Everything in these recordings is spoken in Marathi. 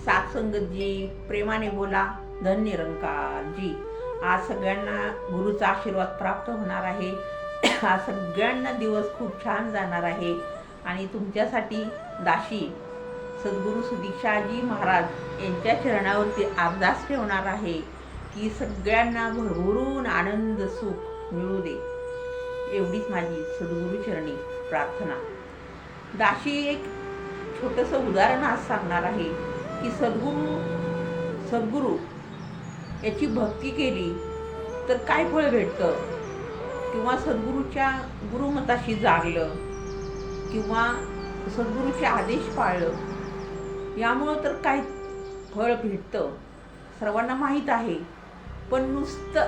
सात्संगतजी, प्रेमाने बोला, धन निरंकारजी. आज सगळ्यांना गुरुचा आशीर्वाद प्राप्त होणार आहे. आज सगळ्यांना दिवस खूप छान जाणार आहे. आणि तुमच्यासाठी दाशी सद्गुरू सुदीक्षाजी महाराज यांच्या चरणावरती अरदास ठेवणार आहे की सगळ्यांना भरभरून आनंद सुख मिळू दे. एवढीच माझी सद्गुरू चरणी प्रार्थना. दाशी एक छोटंसं उदाहरण आज सांगणार आहे की सद्गुरू याची भक्ती केली तर काय फळ भेटतं, किंवा सद्गुरूच्या गुरुमताशी जागलं किंवा सद्गुरूचे आदेश पाळलं यामुळं तर काय फळ भेटतं सर्वांना माहीत आहे. पण नुसतं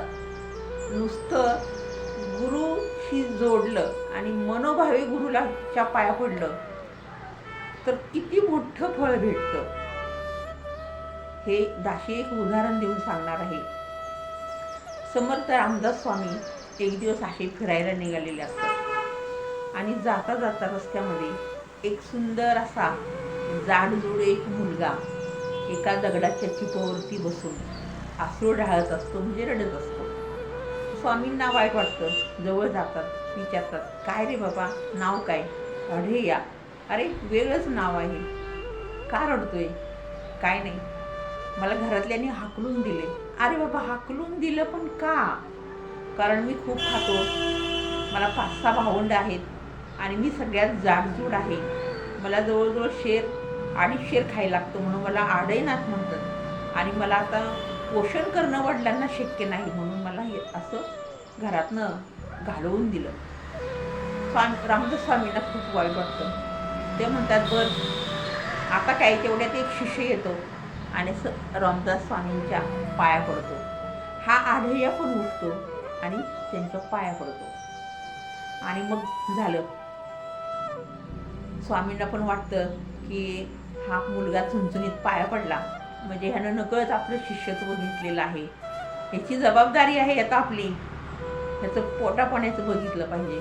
गुरुशी जोडलं आणि मनोभावे गुरुच्या पाया पडलं तर किती मोठं फळ भेटतं हे दाशी एक उदाहरण देऊन सांगणार आहे. समर्थ रामदास स्वामी एक दिवस असे फिरायला निघालेले असतात आणि जाता जाता रस्त्यामध्ये एक सुंदर असा जाडजूड एक मुलगा एका दगडाच्या चिपावरती बसून अश्रू ढाळत असतो, म्हणजे रडत असतो. स्वामींना वाईट वाटतं, जवळ जातात, विचारतात, काय रे बाबा, नाव काय? अढे या. अरे वेगळंच नाव आहे, का रडतोय? काय नाही, मला घरातल्यांनी हाकलून दिले. अरे बाबा, हाकलून दिलं पण का? कारण मी खूप खातो, मला 5-6 भावंड आहेत आणि मी सगळ्यात जाडजूड आहे. मला जवळजवळ 2.5 शेर खायला लागतं म्हणून मला आढळनाथ म्हणतात. आणि मला आता पोषण करणं वडिलांना शक्य नाही म्हणून मला हे असं घरातनं घालवून दिलं. रामदास स्वामींना खूप वाईट वाटतं. ते म्हणतात, बरं आता काय? तेवढ्यात एक शिष्य येतो आणि रामदास स्वामींच्या पाया पडतो. हा आढेया पण उठतो आणि त्यांच्या पाया पडतो. आणि मग झालं. स्वामींना पण वाटतं की हा मुलगा चुणचुणीत पाया पडला म्हणजे ह्यानं नकळत आपलं शिष्यत्व घेतलेलं आहे, ह्याची जबाबदारी आहे आता आपली, ह्याचं पोटापाण्याचं बघितलं पाहिजे.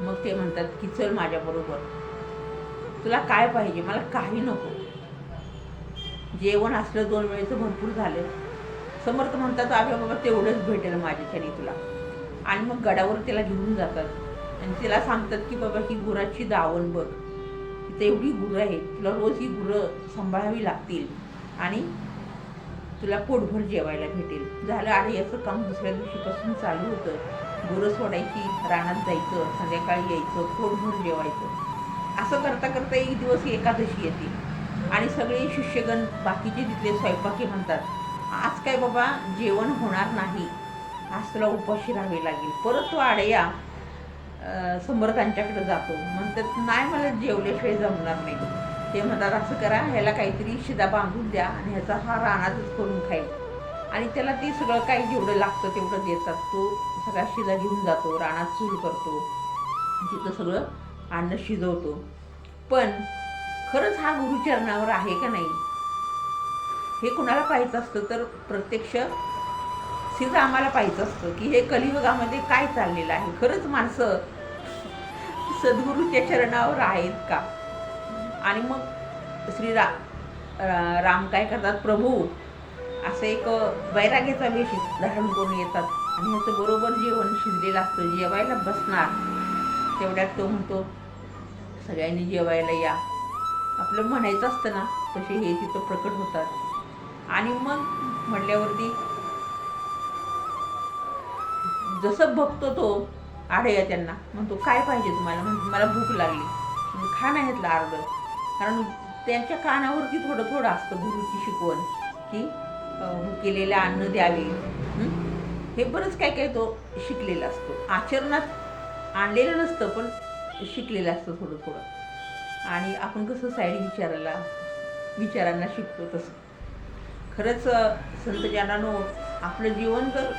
मग ते म्हणतात की चल माझ्याबरोबर, तुला काय पाहिजे? मला काही नको, जेवण असलं 2 वेळेचं भरपूर झालं. समर्थ म्हणतात, अरे बाबा तेवढंच भेटेल माझ्याच्याने तुला. आणि मग गडावर त्याला घेऊन जातात आणि तिला सांगतात की बाबा ही गुराची दावण बघ, तिथे एवढी गुरं आहेत, तुला रोज ही गुरं सांभाळावी लागतील आणि तुला पोटभर जेवायला भेटेल. झालं. आणि याचं काम दुसऱ्या दिवशीपासून चालू होतं. गुरं सोडायची, रानात जायचं, संध्याकाळी यायचं, पोटभर जेवायचं. असं करता करता एक दिवस एकादशी येते आणि सगळे शिष्यगण बाकीचे तिथले स्वयंपाकी म्हणतात, आज काय बाबा जेवण होणार नाही, आज तुला उपाशी राहावे लागेल. परत तो आडया समर्थांच्याकडे जातो. म्हणतात, नाही मला जेवल्याशिवाय जमणार नाही. ते म्हणतात, असं करा, ह्याला काहीतरी शिदा बांधून द्या आणि ह्याचा हा रानातच करून खाईल. आणि त्याला ते सगळं काही जेवढं लागतं तेवढं देतात. तो सगळा शिदा घेऊन जातो, रानात चूल करतो, तिथं सगळं अन्न शिजवतो. पण खरंच हा गुरुचरणावर आहे का नाही हे कुणाला पाहायचं असतं तर प्रत्यक्ष सिद्ध आम्हाला पाहायचं असतं की हे कलियुगामध्ये काय चाललेलं आहे. खरंच माणसं सद्गुरूच्या चरणावर आहेत का? आणि मग राम काय करतात, प्रभू असं एक वैराग्याचा वेश धारण करून येतात आणि ह्याचं बरोबर जेवण शिजलेलं असतं. जेवायला बसणार तेवढ्यात तो म्हणतो, सगळ्यांनी जेवायला या. आपलं म्हणायचं असतं ना, तसे हे तिथं प्रकट होतात. आणि मग म्हटल्यावरती जसं बघतो तो आढया त्यांना म्हणतो, काय पाहिजे तुम्हाला? म्हणतो, मला भूक लागली, खा नाही घेतलं अर्ध. कारण त्यांच्या कानावरती थोडं थोडं असतं गुरुची शिकवण की केलेलं अन्न द्यावे. हे बरंच काय काय तो शिकलेला असतो. आचरणात आणलेलं नसतं पण शिकलेलं असतं थोडं थोडं. आणि आपण कसं साईड विचारांना शिकतो तसं. खरंच संत जनानो, आपलं जीवन जर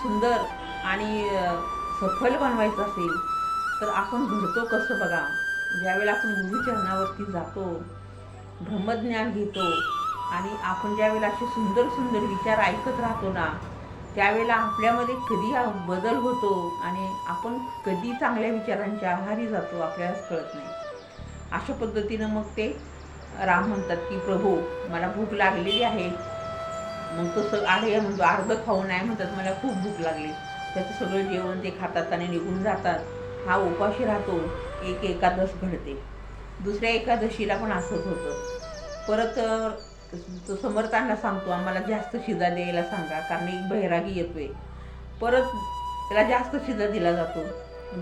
सुंदर आणि सफल बनवायचं असेल तर आपण घडतो कसं बघा. ज्यावेळेला आपण गुरुचरणावरती जातो, ब्रह्मज्ञान घेतो आणि आपण ज्यावेळेला असे सुंदर सुंदर विचार ऐकत राहतो ना, त्यावेळेला आपल्यामध्ये कधी बदल होतो आणि आपण कधी चांगल्या विचारांच्या आहारी जातो आपल्यालाच कळत नाही. अशा पद्धतीनं मग ते राम म्हणतात की प्रभू मला भूक लागलेली आहे. मग तो आढया म्हणतो अर्ध खाऊ नाही म्हणतात, मला खूप भूक लागली. त्याचं सगळं जेवण ते खातात आणि निघून जातात. हा उपाशी राहतो. एक एकादश घडते. दुसऱ्या एकादशीला पण असंच होतं. परत तो समर्थांना सांगतो आम्हाला जास्त शिदा द्यायला सांगा, कारण एक बैरागी येतोय. परत त्याला जास्त शिदा दिला जातो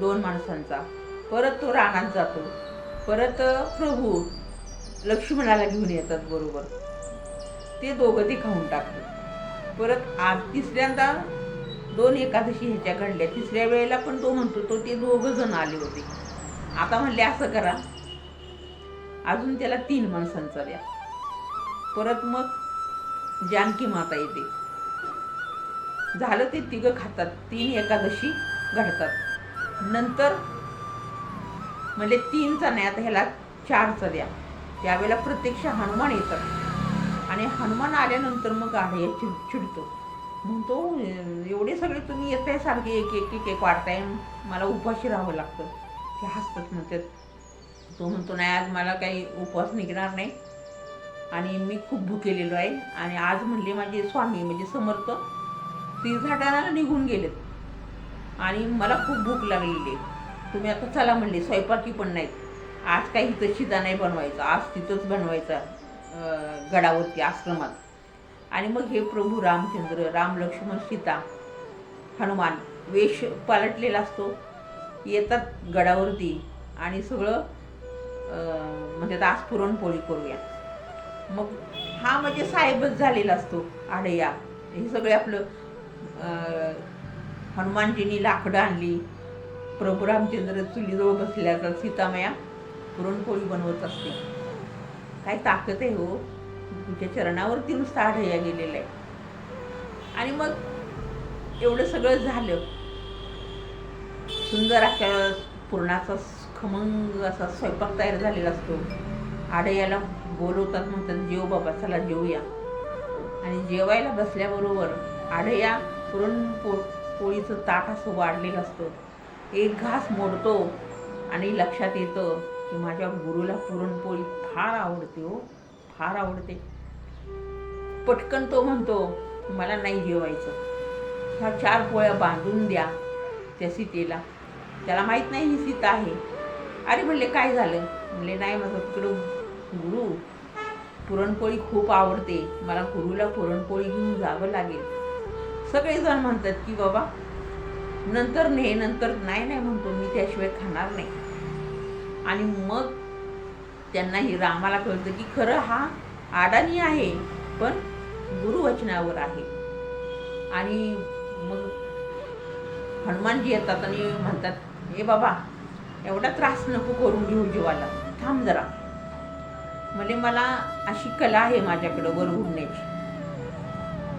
2 माणसांचा. परत तो रानात जातो. परत प्रभू लक्ष्मणाला घेऊन येतात बरोबर. ते दोघं ते खाऊन टाकतात. परत तिसऱ्यांदा 2 एकादशी ह्याच्या घडल्या. तिसऱ्या वेळेला पण तो म्हणतो तो ते 2 जण आले होते. आता म्हणले असं करा, अजून त्याला 3 माणसांचा द्या. परत मग जानकी माता येते. झालं ते 3 खातात. 3 एकादशी घडतात. नंतर म्हणजे 3चा नाही, आता ह्याला 4चा द्या. त्यावेळेला प्रत्यक्ष हनुमान येतात आणि हनुमान आल्यानंतर मग आढया चिडतो. म्हणतो एवढे सगळे तुम्ही येताय सारखे एक वाढताय, मला उपाशी राहावं लागतं. ते हसतात म्हणतात. तो म्हणतो नाही आज मला काही उपवास निघणार नाही आणि मी खूप भुकेलेलो आहे. आणि आज म्हणले माझे स्वामी म्हणजे समर्थ तीर्थाटनाला निघून गेलेत आणि मला खूप भूक लागलेली आहे. तुम्ही आता चला म्हणले, स्वयंपाकी पण नाहीत. आज काही इथं शिदा नाही बनवायचा, आज तिथंच बनवायचा गडावरती आश्रमात. आणि मग हे प्रभू रामचंद्र, राम लक्ष्मण सीता, हनुमान वेश पालटलेला असतो. येतात गडावरती आणि सगळं म्हणजे आज पुरणपोळी करूया. मग हा म्हणजे साहेबच झालेला असतो आढया. हे सगळे आपलं हनुमानजींनी लाकडं आणली. प्रभू रामचंद्र चुलीजवळ बसले असतात. सीतामाया पुरणपोळी बनवत असते. काय ताकद आहे हो, तुझ्या चरणावरती नुसता आढया गेलेला आहे. आणि मग एवढं सगळं झालं. सुंदर अशा पुरणाचा खमंग असा स्वयंपाक तयार झालेला असतो. आढयाला बोलवतात, म्हणतात जेव बाबा, चला जेवूया. आणि जेवायला बसल्याबरोबर आढया पुरणपोळीचं ताट असं वाढलेलं असतं. एक घास मोडतो आणि लक्षात येतं की माझ्या गुरुला पुरणपोळी फार आवडते हो, फार आवडते. पटकन तो म्हणतो मला नाही जेवायचं, ह्या 4 पोळ्या बांधून द्या त्या सीतेला. त्याला माहीत नाही ही सीता आहे. अरे म्हणले काय झालं? म्हणले नाही माझं तिकडं गुरु पुरणपोळी खूप आवडते, मला गुरुला पुरणपोळी घेऊन जावं लागेल. सगळेजण म्हणतात की बाबा नंतर नंतर नाही म्हणतो मी त्याशिवाय खाणार नाही. आणि मग त्यांनाही रामाला कळतं की खरं हा अडाणी आहे पण गुरुवचनावर आहे. आणि मग हनुमानजी येतात आणि म्हणतात हे बाबा एवढा त्रास नको करून घेऊ जीवाला, थांब जरा. म्हणजे मला अशी कला आहे माझ्याकडं वर उडण्याची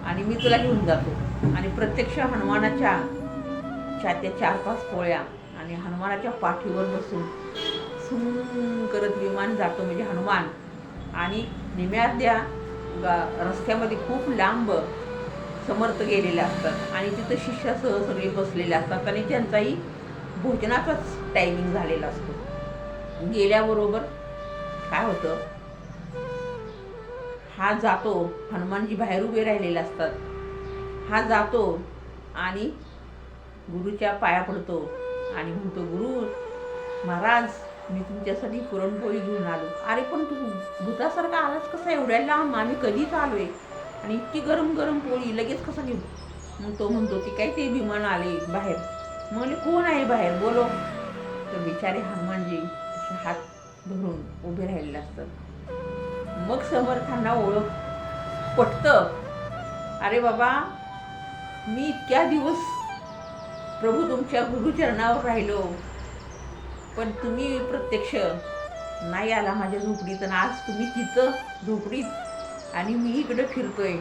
आणि मी तुला घेऊन जातो. आणि प्रत्यक्ष हनुमानाच्या छात्या 4-5 पोळ्या आणि हनुमानाच्या पाठीवर बसून सुम करत विमान जातो. म्हणजे हनुमान आणि निम्याद्या रस्त्यामध्ये खूप लांब समर्थ गेलेले असतात आणि तिथं शिष्यासह सगळे बसलेले असतात आणि त्यांचाही भोजनाचाच टायमिंग झालेला असतो. गेल्याबरोबर काय होतं, हा जातो, हनुमानजी बाहेर उभे राहिलेले असतात. हा जातो आणि गुरुच्या पाया पडतो आणि म्हणतो गुरु महाराज मी तुमच्यासाठी पुरणपोळी घेऊन आलो. अरे पण तू भूतासारखा आलाच कसा एवढ्या लांब, आम्ही कधीच आलोय आणि इतकी गरम गरम पोळी लगेच कसं घेऊ? मग तो म्हणतो ती काय ते विमान आले बाहेर. म्हणले कोण आहे बाहेर बोलो. तर बिचारे हनुमानजी असे हात धरून उभे राहिलेले असतात. मग समर्थांना ओळख पटतं. अरे बाबा मी इतक्या दिवस प्रभू तुमच्या गुरुचरणावर राहिलो पण तुम्ही प्रत्यक्ष नाही आला माझ्या झोपडीत आणि आज तुम्ही तिथं झोपडीत आणि मी इकडे फिरतोय.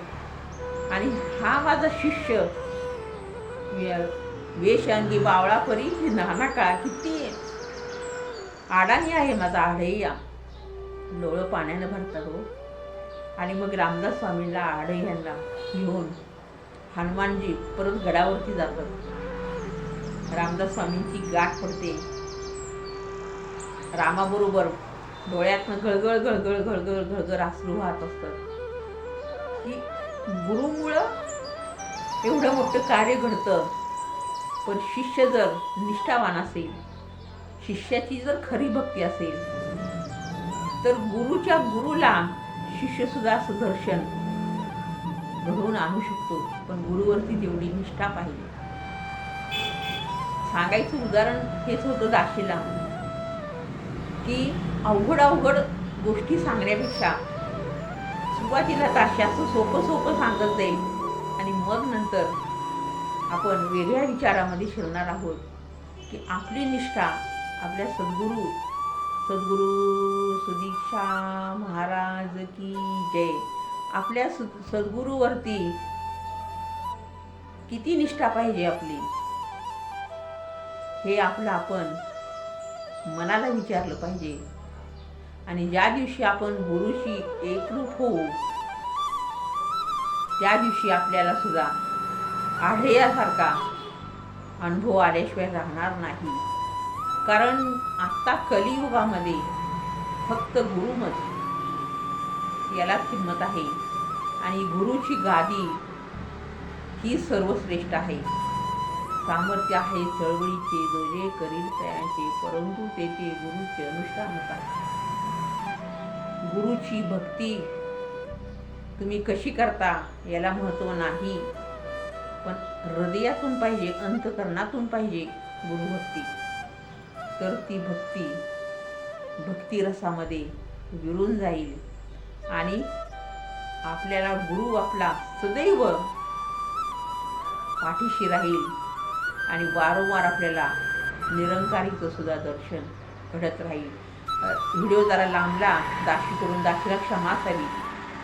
आणि हा माझा शिष्य वेशांगी बावळा परी नाना काळा किती अडाणी आहे माझा आढया. डोळं पाण्यानं भरतात हो. आणि मग रामदास स्वामींना आढयांना घेऊन हनुमानजी परत गडावरती जातात. रामदास स्वामींची गाठ पडते. रामाबरोबर डोळ्यातनं गळगळ गळगळ गळगळ गळगळ अश्रू वाहत असतात की गुरुमुळं एवढं मोठं कार्य घडतं. पण शिष्य जर निष्ठावान असेल, शिष्याची जर खरी भक्ती असेल, तर गुरुच्या गुरुला शिष्य सुद्धा सुदर्शन घडवून आणू शकतो. पण गुरुवरती तेवढी निष्ठा पाहिजे. सांगायचं उदाहरण हेच होतं दाशीला, की अवघड अवघड गोष्टी सांगण्यापेक्षा सुरुवातीला दाशी असं सोपं सोपं सांगत जाईल आणि मग नंतर आपण वेगळ्या विचारामध्ये शिरणार आहोत की आपली निष्ठा आपल्या सद्गुरू सुदीक्षा महाराज की जय, आपल्या सद्गुरूवरती किती निष्ठा पाहिजे आपली, हे आपलं आपण मनाला विचारलं पाहिजे. आणि ज्या दिवशी आपण गुरुशी एकरूप होऊ त्या दिवशी आपल्याला सुद्धा आढळ्यासारखा अनुभव आल्याशिवाय राहणार नाही. कारण आत्ता कलियुगामध्ये फक्त गुरुमत यालाच किंमत आहे आणि गुरुची गादी ही सर्वश्रेष्ठ आहे. सामर्थ्य आहे चळवळीचे, जो जे करील तयाचे, परंतु तेथे गुरुचे अनुष्ठान काय. गुरुची भक्ती तुम्ही कशी करता याला महत्त्व नाही, पण हृदयातून पाहिजे, अंतकरणातून पाहिजे गुरुभक्ती. तर ती भक्ती रसामध्ये विरून जाईल आणि आपल्याला गुरु आपला सदैव पाठीशी राहील आणि वारंवार आपल्याला निरंकारीचं सुद्धा दर्शन घडत राहील. व्हिडिओ जरा लांबला, दाशी करून दाशीला क्षमा असावी.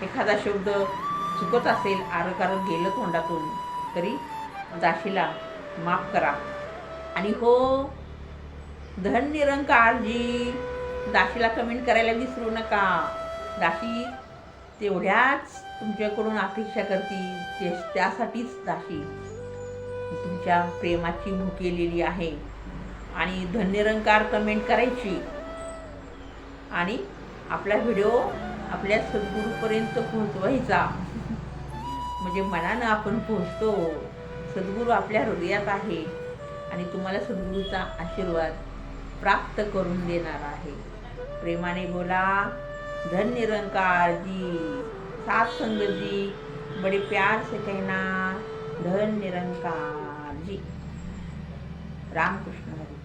एखादा शब्द चुकत असेल, आरकारक गेलं तोंडातून, तरी दाशीला माफ करा. आणि हो, धन निरंकार जी, दाशीला कमेंट करायला विसरू नका. दाशी तेवढ्याच तुमच्याकडून अपेक्षा करते, त्यासाठीच दाशी तुमच्या प्रेमाची भुकेलेली आहे. आणि धन्यरंकार कमेंट करायची आणि आपला व्हिडिओ आपल्या सद्गुरूपर्यंत पोहोचवायचा. म्हणजे मनानं आपण पोहोचतो. सद्गुरू आपल्या हृदयात आहे आणि तुम्हाला सद्गुरूचा आशीर्वाद प्राप्त करून देणार आहे. प्रेमाने बोला, धन निरंकार जी, सात संगत जी, बड़े प्यार से कहना, धन निरंकार जी. रामकृष्ण हरी.